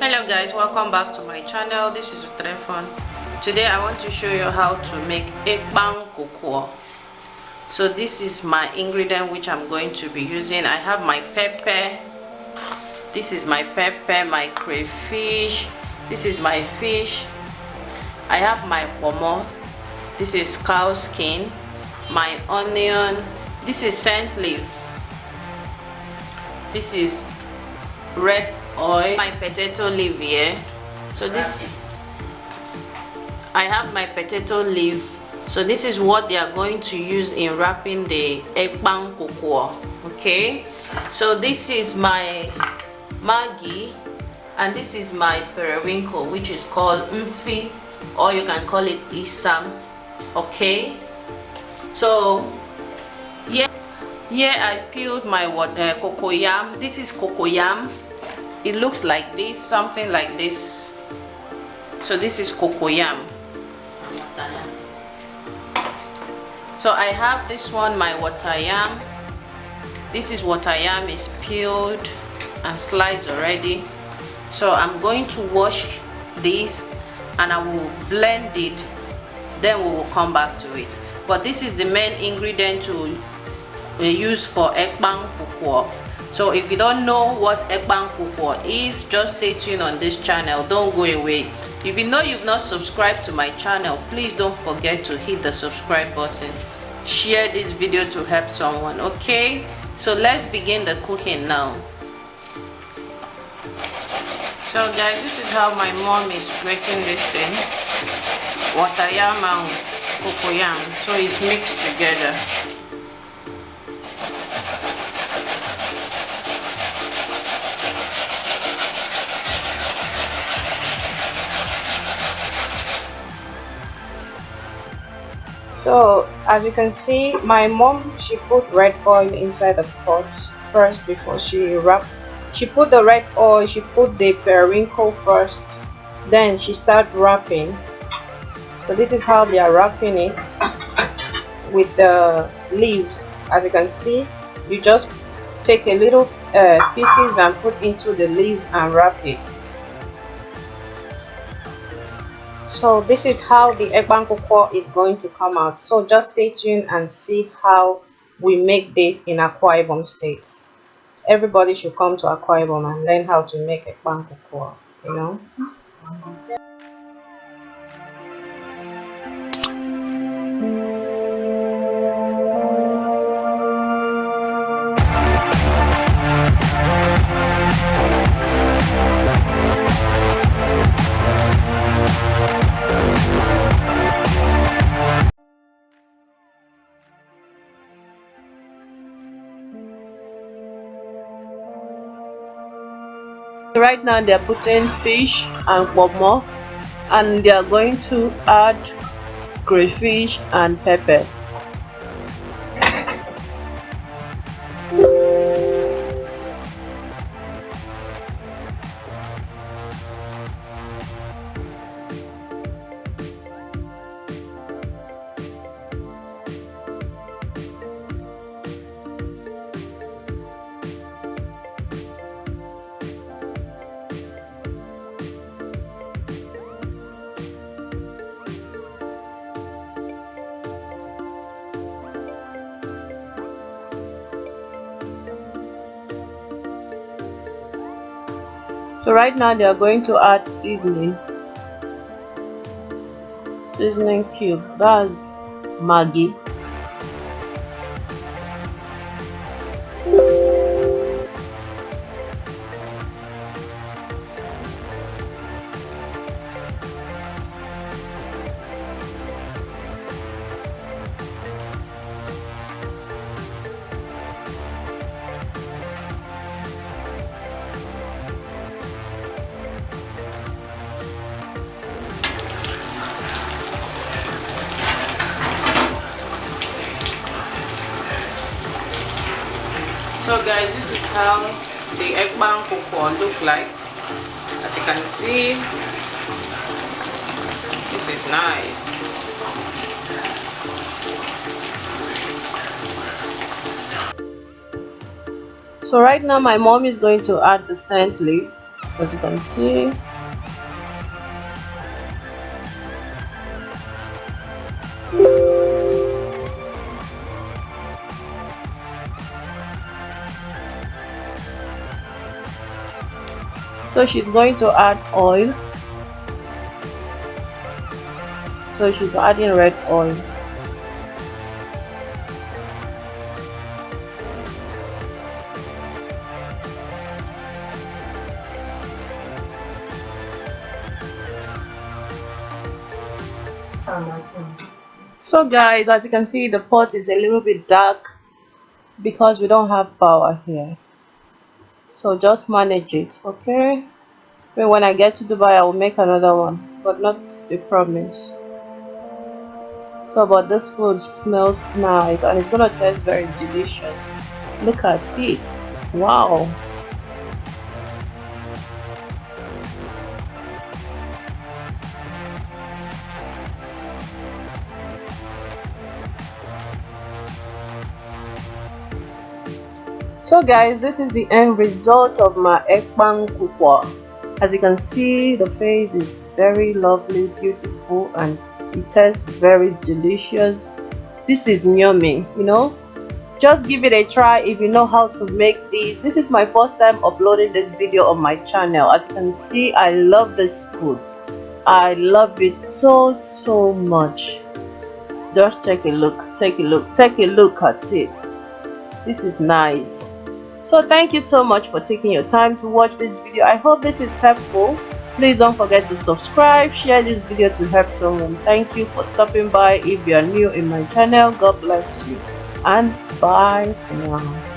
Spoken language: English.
Hello guys, welcome back to my channel. This is Utrefon. Today I want to show you how to make Ekpang Nkukwo. So this is my ingredient which I'm going to be using. I have my pepper. This is my pepper, my crayfish. This is my fish. I have my pomo. This is cow skin. My onion. This is scent leaf. This is red oil. My potato leaf here. So this, I have my potato leaf. So this is what they are going to use in wrapping the Ekpang Nkukwo. Okay, so this is my Maggi, and this is my periwinkle, which is called Mfi, or you can call it Isam. Okay, so here I peeled my cocoyam. This is cocoyam. It looks like this, something like this. So this is cocoyam. So I have this one, my water yam. This is water yam, is peeled and sliced already. So I'm going to wash this and I will blend it, then we will come back to it. But this is the main ingredient to use for Ekpang Nkukwo. So if you don't know what Ekpang Nkukwo is, just stay tuned on this channel. Don't go away. If you know you've not subscribed to my channel, please don't forget to hit the subscribe button. Share this video to help someone. Okay, so let's begin the cooking now. So guys, this is how my mom is grating this thing, water yam and cocoyam. So it's mixed together. So as you can see, my mom, she put red oil inside the pot first before she wrapped. She put the red oil, she put the periwinkle first, then she started wrapping. So this is how they are wrapping it with the leaves. As you can see, you just take a little pieces and put into the leaf and wrap it. So this is how the Ekpang Nkukwo is going to come out. So just stay tuned and see how we make this in Akwa Ibom State. Everybody should come to Akwa Ibom and learn how to make Ekpang Nkukwo, you know. Right now they are putting fish and pomo, and they are going to add crayfish and pepper. So right now they are going to add seasoning cube. That's Maggi. So guys, this is how the Ekpang Nkukwo look like. As you can see, this is nice. So right now my mom is going to add the scent leaf. as you can see. So she's going to add oil. So she's adding red oil. So guys, as you can see, the pot is a little bit dark because we don't have power here. So just manage it, okay? When I get to Dubai, I will make another one, but not a promise. So but this food smells nice and it's gonna taste very delicious. Look at it. Wow. So guys, this is the end result of my Ekpang Nkukwo. As you can see, the face is very lovely, beautiful, and it tastes very delicious. This is yummy, you know. Just give it a try if you know how to make these. This is my first time uploading this video on my channel. As you can see, I love this food. I love it so much. Just take a look at it. This is nice. So thank you so much for taking your time to watch this video. I hope this is helpful. Please don't forget to subscribe, share this video to help someone. Thank you for stopping by. If you are new in my channel, God bless you and bye for now.